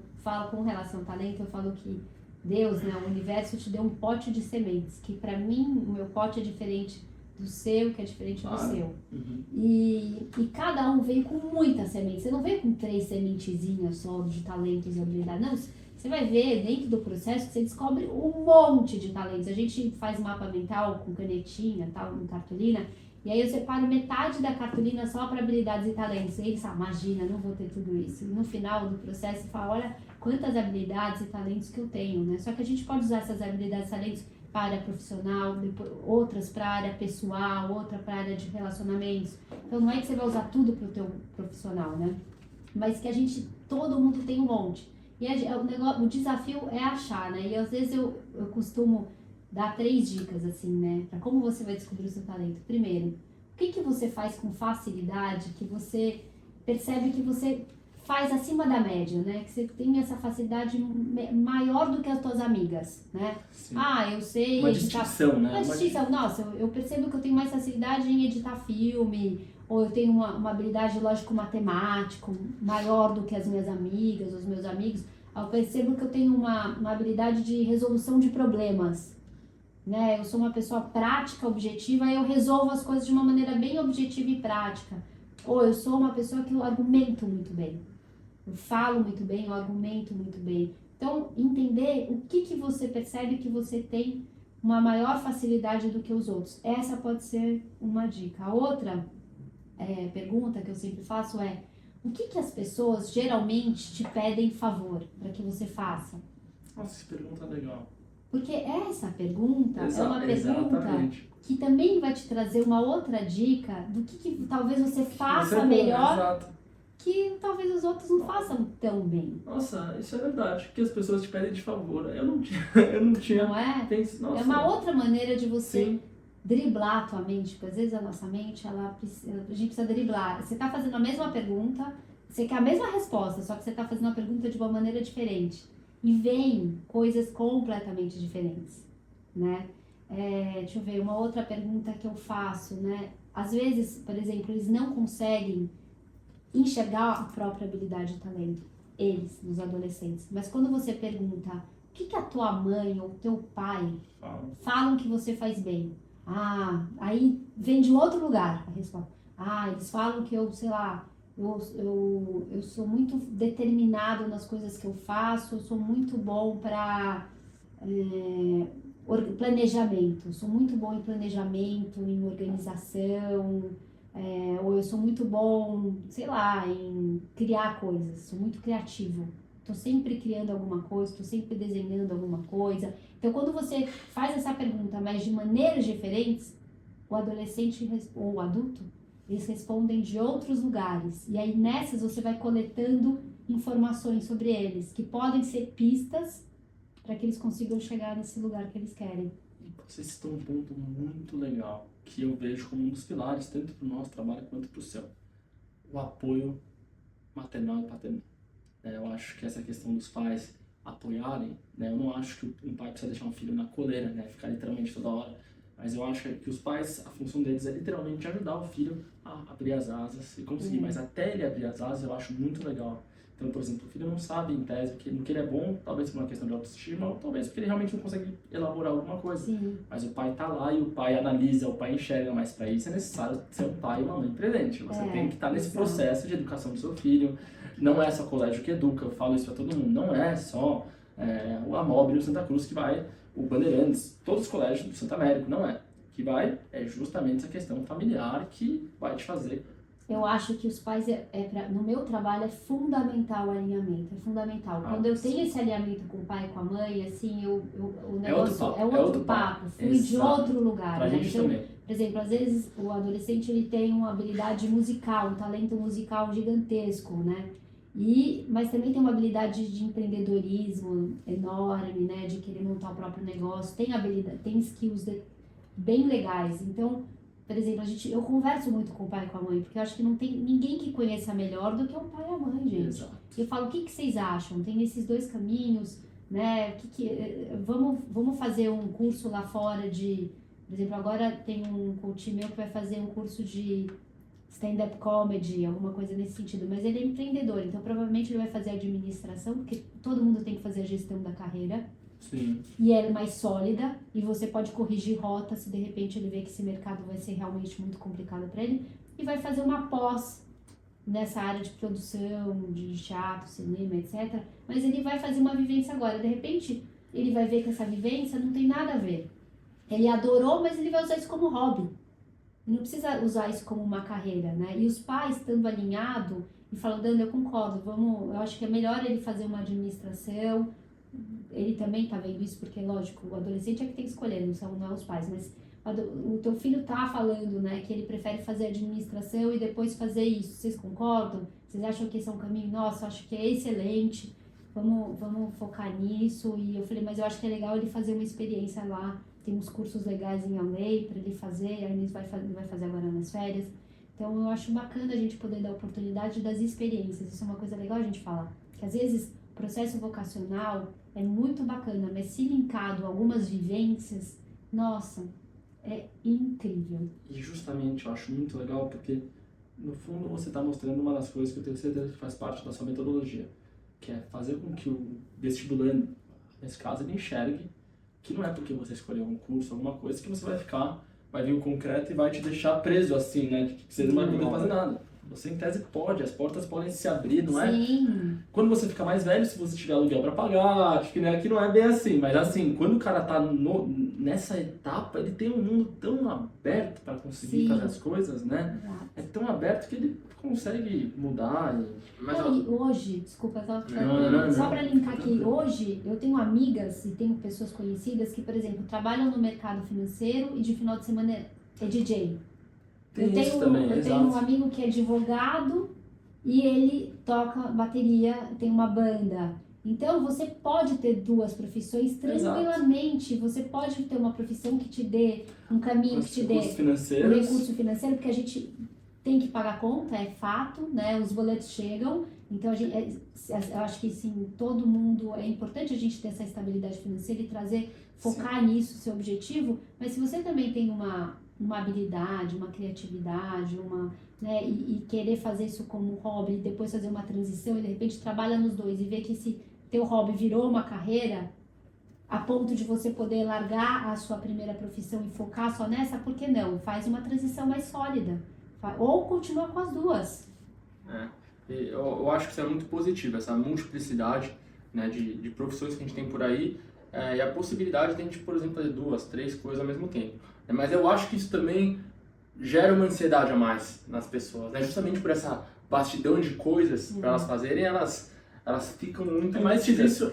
com relação ao talento, eu falo que Deus, né, o universo te deu um pote de sementes, que pra mim, o meu pote é diferente do seu, que é diferente do seu. E cada um veio com muitas sementes. Você não veio com 3 sementezinhas só de talentos e habilidades. Não, você vai ver dentro do processo que você descobre um monte de talentos. A gente faz mapa mental com canetinha, tal, com cartolina, e aí eu separo metade da cartolina só para habilidades e talentos. E aí, imagina, não vou ter tudo isso. E no final do processo, você fala, olha quantas habilidades e talentos que eu tenho, né? Só que a gente pode usar essas habilidades e talentos para a área profissional, outras para a área pessoal, outra para a área de relacionamentos. Então não é que você vai usar tudo para o teu profissional, né? Mas que todo mundo tem um monte. E o desafio é achar, né? E às vezes eu costumo dar 3 dicas, assim, né? Para como você vai descobrir o seu talento. Primeiro, o que você faz com facilidade, que você percebe que você faz acima da média, né? Que você tem essa facilidade maior do que as tuas amigas, né? Sim. Eu sei Uma editar... distinção, né? Uma distinção. Nossa, eu percebo que eu tenho mais facilidade em editar filme, ou eu tenho uma habilidade lógico-matemático maior do que as minhas amigas, os meus amigos. Eu percebo que eu tenho uma habilidade de resolução de problemas, né? Eu sou uma pessoa prática, objetiva, eu resolvo as coisas de uma maneira bem objetiva e prática. Ou eu sou uma pessoa que eu argumento muito bem. Eu falo muito bem, eu argumento muito bem. Então, entender o que você percebe que você tem uma maior facilidade do que os outros. Essa pode ser uma dica. A outra pergunta que eu sempre faço é: o que as pessoas geralmente te pedem favor para que você faça? Nossa, que pergunta legal. Porque essa pergunta é uma pergunta Exatamente. que também vai te trazer uma outra dica do que talvez você faça Você melhor, exato. que talvez os outros não façam tão bem. Nossa, isso é verdade. Que as pessoas te pedem de favor. Eu não tinha Não é? Nossa. É uma outra maneira de você Sim. driblar a tua mente, porque às vezes a nossa mente, a gente precisa driblar. Você está fazendo a mesma pergunta, você quer a mesma resposta, só que você está fazendo a pergunta de uma maneira diferente. E vem coisas completamente diferentes, né? Deixa eu ver, uma outra pergunta que eu faço, né? Às vezes, por exemplo, eles não conseguem enxergar a própria habilidade e talento, eles, os adolescentes. Mas quando você pergunta o que a tua mãe ou teu pai falam que você faz bem, aí vem de outro lugar a resposta. Eles falam que eu, sei lá, eu sou muito determinado nas coisas que eu faço, eu sou muito bom para planejamento, eu sou muito bom em planejamento, em organização, ou eu sou muito bom, sei lá, em criar coisas, sou muito criativo. Estou sempre criando alguma coisa, estou sempre desenhando alguma coisa. Então, quando você faz essa pergunta, mas de maneiras diferentes, o adolescente ou o adulto, eles respondem de outros lugares. E aí, nessas, você vai coletando informações sobre eles, que podem ser pistas para que eles consigam chegar nesse lugar que eles querem. Você citou um ponto muito legal, que eu vejo como um dos pilares, tanto para o nosso trabalho quanto para o seu. O apoio maternal e paternal. Eu acho que essa questão dos pais apoiarem, né? Eu não acho que um pai precisa deixar um filho na coleira, né? Ficar literalmente toda hora. Mas eu acho que os pais, a função deles é literalmente ajudar o filho a abrir as asas e conseguir. Mas até ele abrir as asas, eu acho muito legal. Então, por exemplo, o filho não sabe, em tese, no que ele é bom, talvez por uma questão de autoestima, ou talvez porque ele realmente não consegue elaborar alguma coisa. Sim. Mas o pai tá lá e o pai analisa, o pai enxerga, mas para isso é necessário ser um pai e uma mãe presente. Você tem que estar nesse processo de educação do seu filho. Não é só colégio que educa, eu falo isso para todo mundo. Não é só o Amóvel, o Santa Cruz que vai, o Bandeirantes, todos os colégios do Santo Américo, não é. Que vai é justamente essa questão familiar que vai te fazer Eu acho que os pais, no meu trabalho, é fundamental o alinhamento, é fundamental. Quando eu tenho esse alinhamento com o pai e com a mãe, assim, o negócio é outro papo, flui de outro lugar, Pra né? gente Então, também. por exemplo, às vezes o adolescente ele tem uma habilidade musical, um talento musical gigantesco, né? Mas também tem uma habilidade de empreendedorismo enorme, né? De querer montar o próprio negócio, tem habilidade, tem skills bem legais. Então, por exemplo, eu converso muito com o pai e com a mãe, porque eu acho que não tem ninguém que conheça melhor do que o pai e a mãe, gente. Exato. Eu falo, o que vocês acham? Tem esses dois caminhos, né? Vamos fazer um curso lá fora por exemplo, agora tem um coach meu que vai fazer um curso de stand-up comedy, alguma coisa nesse sentido, mas ele é empreendedor, então provavelmente ele vai fazer administração, porque todo mundo tem que fazer a gestão da carreira. Sim. E é mais sólida, e você pode corrigir rota se de repente ele vê que esse mercado vai ser realmente muito complicado para ele, e vai fazer uma pós nessa área de produção, de teatro, cinema, etc. Mas ele vai fazer uma vivência agora, de repente ele vai ver que essa vivência não tem nada a ver. Ele adorou, mas ele vai usar isso como hobby. Não precisa usar isso como uma carreira, né? E os pais estando alinhados e falando, Dani, eu concordo, eu acho que é melhor ele fazer uma administração. Ele também tá vendo isso, porque, lógico, o adolescente é que tem que escolher, não é os pais, mas o teu filho tá falando, né, que ele prefere fazer administração e depois fazer isso. Vocês concordam? Vocês acham que esse é um caminho? Nossa, acho que é excelente, vamos focar nisso. E eu falei, mas eu acho que é legal ele fazer uma experiência lá, tem uns cursos legais em LA para ele fazer, aí ele vai fazer agora nas férias. Então eu acho bacana a gente poder dar oportunidade das experiências, isso é uma coisa legal a gente falar, que às vezes o processo vocacional é muito bacana, mas se linkado a algumas vivências, nossa, é incrível. E justamente eu acho muito legal porque, no fundo, você está mostrando uma das coisas que eu tenho certeza que faz parte da sua metodologia, que é fazer com que o vestibulando, nesse caso, ele enxergue que não é porque você escolheu um curso, alguma coisa, que você vai vir o concreto e vai te deixar preso assim, né? Que você não vai poder fazer nada. Você, em tese, pode, as portas podem se abrir, não é? Sim. Quando você fica mais velho, se você tiver aluguel para pagar, acho que, né, que não é bem assim. Mas assim, quando o cara tá nessa etapa, ele tem um mundo tão aberto para conseguir Sim. fazer as coisas, né? Exato. É tão aberto que ele consegue mudar. Mas E hoje, desculpa, Não. só para linkar aqui, hoje eu tenho amigas e tenho pessoas conhecidas que, por exemplo, trabalham no mercado financeiro e de final de semana é DJ. Tem isso também, eu exato. tenho um amigo que é advogado e ele toca bateria, tem uma banda. Então você pode ter duas profissões tranquilamente. Você pode ter uma profissão que te dê um caminho, que te dê um recurso financeiro, porque a gente tem que pagar conta, é fato, né? Os boletos chegam. Então eu acho que sim, todo mundo é importante a gente ter essa estabilidade financeira e focar nisso, seu objetivo. Mas se você também tem uma habilidade, uma criatividade, né, e querer fazer isso como hobby, e depois fazer uma transição e de repente trabalha nos dois e ver que esse teu hobby virou uma carreira, a ponto de você poder largar a sua primeira profissão e focar só nessa, por que não? Faz uma transição mais sólida. Ou continua com as duas. Eu acho que isso é muito positivo, essa multiplicidade, né, de profissões que a gente tem por aí, e a possibilidade de a gente, por exemplo, fazer 2, 3 coisas ao mesmo tempo. Mas eu acho que isso também gera uma ansiedade a mais nas pessoas, né? Justamente por essa vastidão de coisas para elas fazerem, elas ficam muito... É mais difícil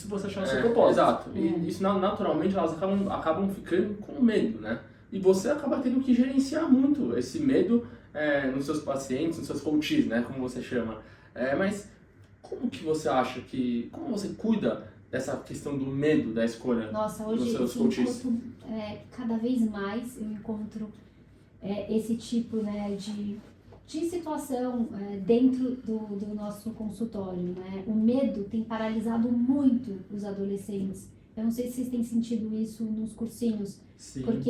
você achar o seu propósito. Exato. E isso, naturalmente, elas acabam ficando com medo, né? E você acaba tendo que gerenciar muito esse medo nos seus pacientes, nos seus coaches, né? Como você chama. Mas como que você acha como você cuida dessa questão do medo da escolha? Nossa, hoje cada vez mais eu encontro esse tipo, né, de situação dentro do nosso consultório, né? O medo tem paralisado muito os adolescentes. Eu não sei se vocês têm sentido isso nos cursinhos. Sim. Porque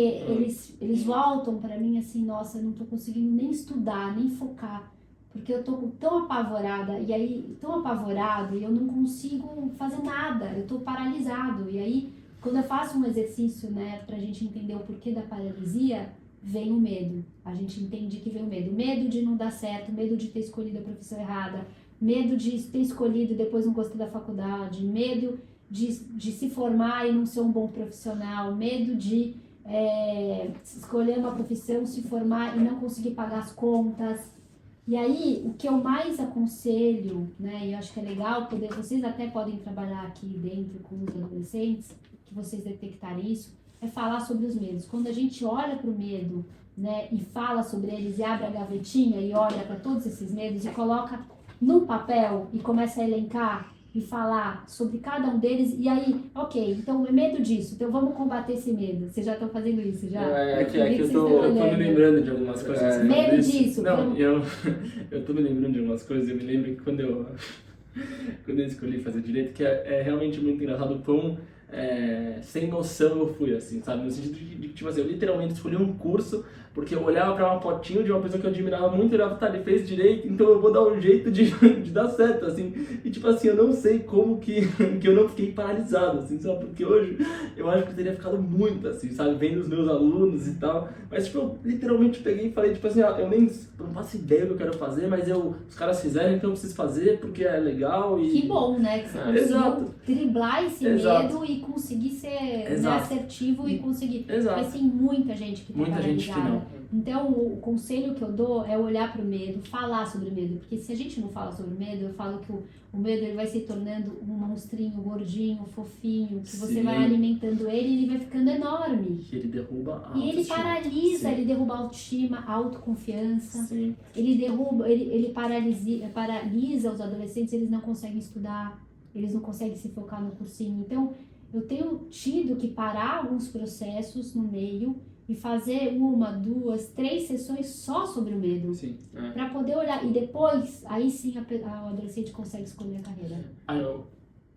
eles voltam para mim assim, nossa, eu não tô conseguindo nem estudar, nem focar, porque eu tô tão apavorada, e eu não consigo fazer nada, eu tô paralisado. E aí, quando eu faço um exercício, né, pra gente entender o porquê da paralisia, vem o medo. A gente entende que vem o medo. Medo de não dar certo, medo de ter escolhido a profissão errada, medo de ter escolhido e depois não gostar da faculdade, medo de se formar e não ser um bom profissional, medo de escolher uma profissão, se formar e não conseguir pagar as contas. E aí, o que eu mais aconselho, né, e eu acho que é legal poder, vocês até podem trabalhar aqui dentro com os adolescentes, que vocês detectarem isso, é falar sobre os medos. Quando a gente olha para o medo, né, e fala sobre eles e abre a gavetinha e olha para todos esses medos e coloca no papel e começa a elencar e falar sobre cada um deles, e aí, ok, então é medo disso, então vamos combater esse medo. Vocês já estão fazendo isso, já? É que vocês eu estão Eu tô me olhando. lembrando de algumas coisas. que você Medo falou isso. disso, Não, como- eu tô me lembrando de algumas coisas. Eu me lembro que quando eu escolhi fazer direito, que é realmente muito engraçado o quão sem noção eu fui, assim, sabe? No sentido de tipo assim, eu literalmente escolhi um curso porque eu olhava pra uma fotinho de uma pessoa que eu admirava muito e olhava, tá, ele fez direito, então eu vou dar um jeito de dar certo, assim. E tipo assim, eu não sei como que eu não fiquei paralisado, assim, sabe? Porque hoje eu acho que eu teria ficado muito, assim, sabe? Vendo os meus alunos e tal. Mas tipo, eu literalmente peguei e falei, tipo assim, ó, eu não faço ideia do que eu quero fazer, mas os caras fizeram, então eu preciso fazer porque é legal e... Que bom, né? Que você conseguiu Exato. driblar esse Exato. medo e conseguir ser, né, Exato. assertivo e conseguir. Exato. Mas tem muita gente que tá Muita gente que paralisada. não. Então, o conselho que eu dou é olhar para o medo, falar sobre o medo. Porque se a gente não fala sobre o medo, eu falo que o medo ele vai se tornando um monstrinho gordinho, fofinho, que você Sim. vai alimentando ele e ele vai ficando enorme. Que ele derruba a E ele autoestima. paralisa, Sim. ele derruba a autoestima, a autoconfiança. Sim. Ele derruba, ele paralisa os adolescentes, eles não conseguem estudar, eles não conseguem se focar no cursinho. Então, eu tenho tido que parar alguns processos no meio e fazer 1, 2, 3 sessões só sobre o medo. Sim. Para poder olhar. E depois, aí sim o adolescente consegue escolher a carreira.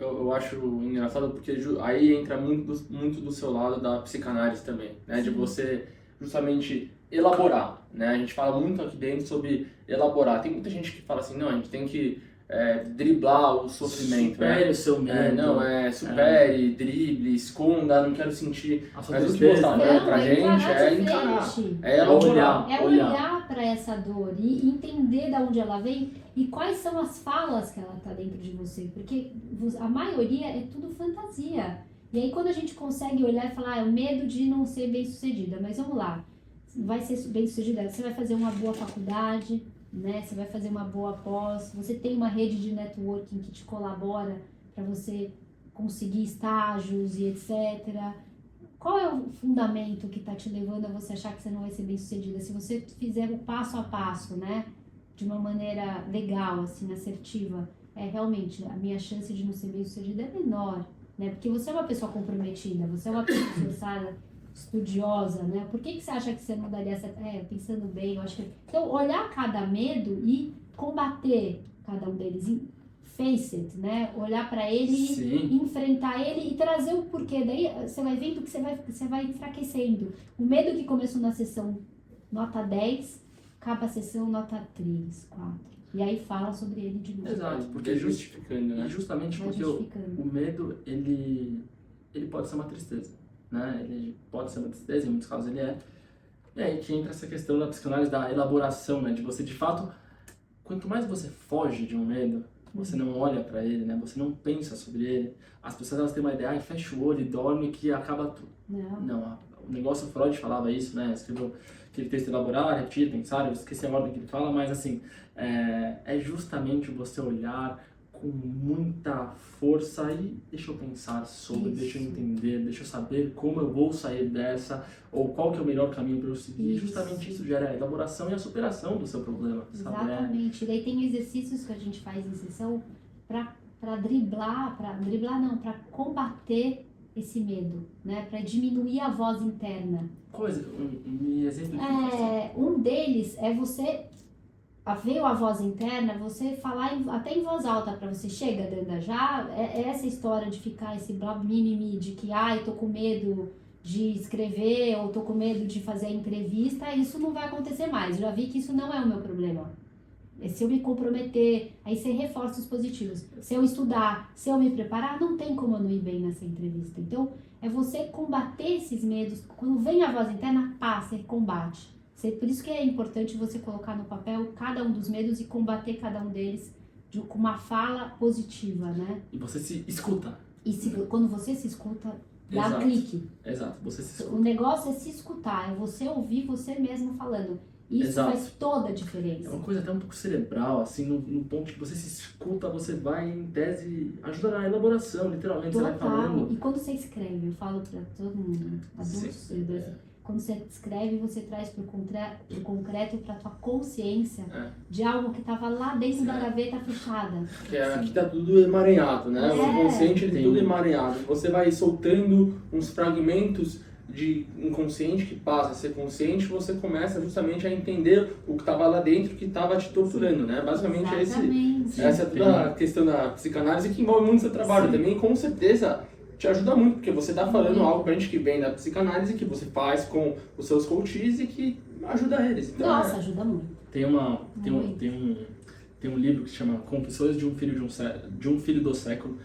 Eu acho engraçado porque aí entra muito do seu lado da psicanálise também, né? De você justamente elaborar, né? A gente fala muito aqui dentro sobre elaborar. Tem muita gente que fala assim, não, a gente tem que driblar o sofrimento, Supere né? o seu medo. Supere, drible, esconda, não quero sentir. A sua Mas o que tristeza. mostrar pra Não, gente encarar é de encarar, frente. é elaborar. É olhar para essa dor e entender de onde ela vem e quais são as falas que ela tá dentro de você. Porque a maioria é tudo fantasia. E aí quando a gente consegue olhar e falar, é o medo de não ser bem sucedida, mas vamos lá, vai ser bem sucedida, você vai fazer uma boa faculdade, né? Você vai fazer uma boa pós, você tem uma rede de networking que te colabora para você conseguir estágios e etc. Qual é o fundamento que está te levando a você achar que você não vai ser bem sucedida? Se você fizer o passo a passo, né? De uma maneira legal, assim, assertiva, realmente a minha chance de não ser bem sucedida é menor, né? Porque você é uma pessoa comprometida, você é uma pessoa esforçada, estudiosa, né? Por que você acha que você não daria certo? Pensando bem, eu acho que... Então, olhar cada medo e combater cada um deles, face it, né? Olhar para ele, Sim. enfrentar ele e trazer o porquê. Daí você vai vendo que você vai enfraquecendo. O medo que começou na sessão nota 10, acaba a sessão nota 3, 4. E aí fala sobre ele de novo. Exato, porque Justificando, né? justamente Vai porque justificando. o medo, ele pode ser uma tristeza, né? Ele pode ser uma tristeza, em muitos casos ele é. E aí que entra essa questão da psicanálise, da elaboração, né? De você, de fato, quanto mais você foge de um medo, você não olha pra ele, né? Você não pensa sobre ele. As pessoas, elas têm uma ideia, fecha o olho e dorme que acaba tudo. Não, o negócio Freud falava isso, né? Escreveu aquele texto elaborar, repetir, pensar, eu esqueci a ordem que ele fala, mas assim, é justamente você olhar com muita força e deixa eu pensar sobre, Isso. deixa eu entender, deixa eu saber como eu vou sair dessa, ou qual que é o melhor caminho para eu seguir. E Isso. justamente isso gera a elaboração e a superação do seu problema, sabe? Exatamente. Daí tem exercícios que a gente faz em sessão para driblar, para combater esse medo, né? Para diminuir a voz interna. Um exemplo de Um deles é você veio a voz interna, você falar até em voz alta para você, chega, Danda, já essa história de ficar esse blá mimimi de que eu tô com medo de escrever ou tô com medo de fazer a entrevista, isso não vai acontecer mais. Já vi que isso não é o meu problema. Se eu me comprometer, aí você reforça os positivos. Se eu estudar, se eu me preparar, não tem como eu não ir bem nessa entrevista. Então, é você combater esses medos. Quando vem a voz interna, você combate. Por isso que é importante você colocar no papel cada um dos medos e combater cada um deles com uma fala positiva, né? E você se escuta. E quando você se escuta, dá Exato. clique. Exato, você se escuta. O negócio é se escutar, é você ouvir você mesmo falando. Isso Exato. faz toda a É diferença. uma coisa até um pouco cerebral, assim, no ponto que você se escuta, você vai, em tese, ajuda na elaboração, literalmente, você vai Total. falando. E quando você escreve, eu falo pra todo mundo, adultos, Sim. idosos, quando você escreve, você traz pro concreto, pra tua consciência de algo que tava lá dentro da gaveta fechada. Que aqui tá tudo emaranhado, né? O inconsciente ele tá tudo emaranhado. Você vai soltando uns fragmentos de inconsciente que passa a ser consciente, você começa justamente a entender o que estava lá dentro que estava te torturando, né? Basicamente Exatamente. essa é toda a questão da psicanálise que envolve muito o seu trabalho também, e com certeza te ajuda muito, porque você está falando algo pra gente que vem da psicanálise, que você faz com os seus coaches e que ajuda eles. Então, Nossa, ajuda muito. Tem um livro que se chama Confissões de um Filho do Século,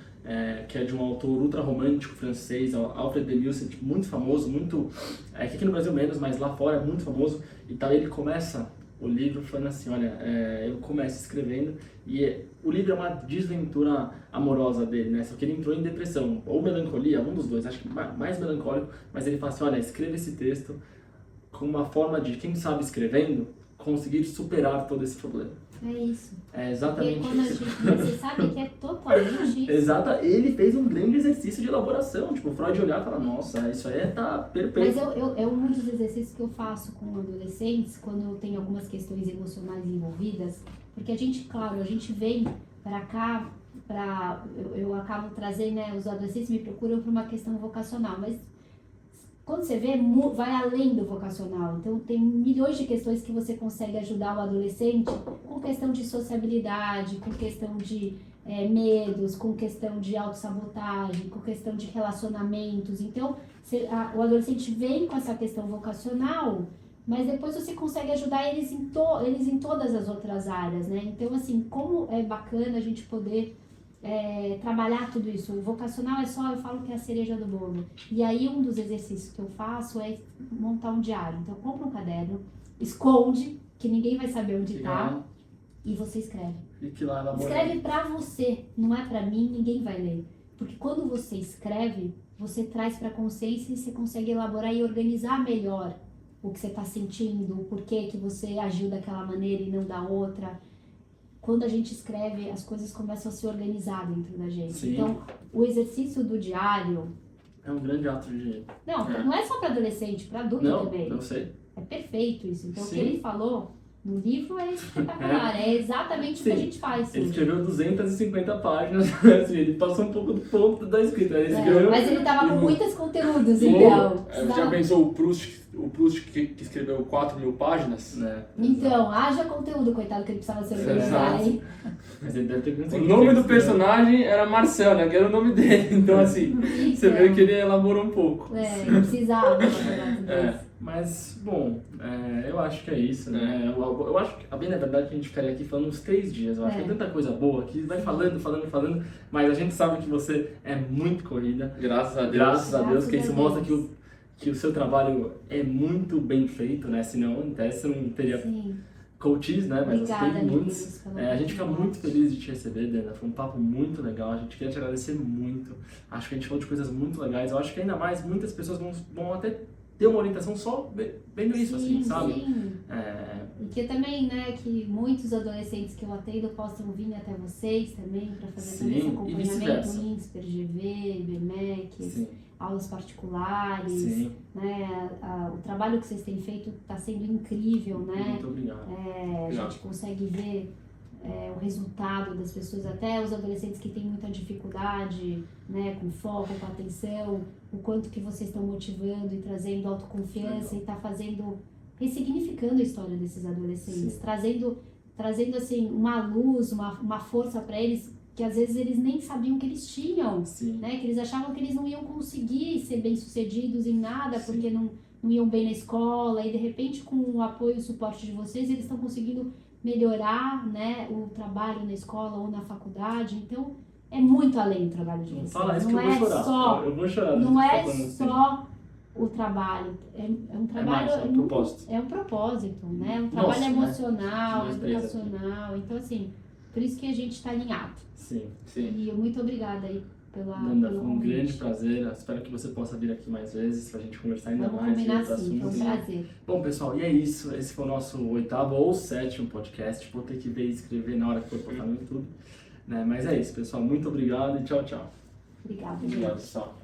que é de um autor ultra romântico francês, Alfred de Musset, muito famoso, que aqui no Brasil menos, mas lá fora é muito famoso. E tal, ele começa o livro falando assim, olha, eu começo escrevendo e o livro é uma desventura amorosa dele, né? Só que ele entrou em depressão, ou melancolia, um dos dois, acho que mais melancólico, mas ele fala assim, olha, escreva esse texto com uma forma de, quem sabe escrevendo, conseguir superar todo esse problema. É isso. É exatamente Porque quando isso. você sabe que é totalmente isso. Exato, ele fez um grande exercício de elaboração. Tipo, o Freud olhar e falar, nossa, isso aí tá perfeito. Mas é um dos exercícios que eu faço com adolescentes quando tem algumas questões emocionais envolvidas, porque a gente, claro, a gente vem pra cá, eu acabo trazendo, né, os adolescentes me procuram por uma questão vocacional, mas quando você vê, vai além do vocacional. Então, tem milhões de questões que você consegue ajudar o adolescente com questão de sociabilidade, com questão de medos, com questão de autossabotagem, com questão de relacionamentos. Então, o adolescente vem com essa questão vocacional, mas depois você consegue ajudar eles em todas as outras áreas, né? Então, assim, como é bacana a gente poder trabalhar tudo isso. O vocacional eu falo que é a cereja do bolo. E aí um dos exercícios que eu faço é montar um diário. Então compra um caderno, esconde, que ninguém vai saber onde tá, e você escreve. Fique lá elaborando. Escreve pra você, não é pra mim, ninguém vai ler. Porque quando você escreve, você traz pra consciência e você consegue elaborar e organizar melhor o que você tá sentindo, o porquê que você agiu daquela maneira e não da outra. Quando a gente escreve, as coisas começam a se organizar dentro da gente. Sim. Então, o exercício do diário... É um grande ato de... Não é só para adolescente, para adulto também. Não sei. É perfeito isso. Então, Sim. o que ele falou no livro é espetacular. É exatamente o que a gente faz. Ele Hoje. escreveu 250 páginas, assim, ele passou um pouco do ponto da escrita. Ele escreveu... Mas ele tava com muitos conteúdos, então. Já pensou o Proust que escreveu 4.000 páginas? Né? Então, haja conteúdo, coitado, que ele precisava se organizar, hein? Mas ele deve ter O conseguido. nome do personagem era Marcel, né? Que era o nome dele. Então, assim, você vê que ele elaborou um pouco. Ele precisava elaborar tudo isso. Mas, bom, eu acho que é isso, né? Eu acho que, a bem na verdade, que a gente ficaria aqui falando uns 3 dias. Eu acho que é tanta coisa boa que vai falando, mas a gente sabe que você é muito corrida. Graças a Deus. Graças a Deus, que isso Deus. mostra que o seu trabalho é muito bem feito, né? Senão, em tese, você não teria coaches, né? Mas Obrigada, você tem muitos. meninos, A gente fica muito feliz de te receber, Dana. Foi um papo muito legal. A gente queria te agradecer muito. Acho que a gente falou de coisas muito legais. Eu acho que ainda mais, muitas pessoas vão até ter uma orientação só vendo isso, assim, sabe? Sim. E que também, né, que muitos adolescentes que eu atendo possam vir até vocês também para fazer também esse acompanhamento, INSPER, GV, BMEC, aulas particulares, né? O trabalho que vocês têm feito está sendo incrível, né? Muito obrigado. A gente consegue ver o resultado das pessoas, até os adolescentes que têm muita dificuldade, né, com foco, com atenção, o quanto que vocês estão motivando e trazendo autoconfiança e está ressignificando a história desses adolescentes, trazendo assim uma luz, uma força para eles que às vezes eles nem sabiam que eles tinham, né, que eles achavam que eles não iam conseguir ser bem-sucedidos em nada porque não iam bem na escola, e de repente com o apoio e o suporte de vocês eles estão conseguindo melhorar, né, o trabalho na escola ou na faculdade. Então é muito além do trabalho de vocês. Fala isso não que eu vou chorar. Só, eu vou chorar. não é só o trabalho, é um trabalho, é um propósito. É um propósito, né? É um trabalho emocional, né? educacional. Então assim, por isso que a gente está alinhado. Sim. E muito obrigada aí Nanda, pelo foi um convite. grande prazer. Espero que você possa vir aqui mais vezes pra gente conversar ainda Vamos mais de combinar outros sim, foi um assuntos. prazer. Bom, pessoal, e é isso. Esse foi o nosso 8º ou 7º podcast. Vou ter que ver e escrever na hora que for postar no YouTube. Né? Mas é isso, pessoal. Muito obrigado e tchau, tchau. Obrigada, gente. Obrigado, pessoal.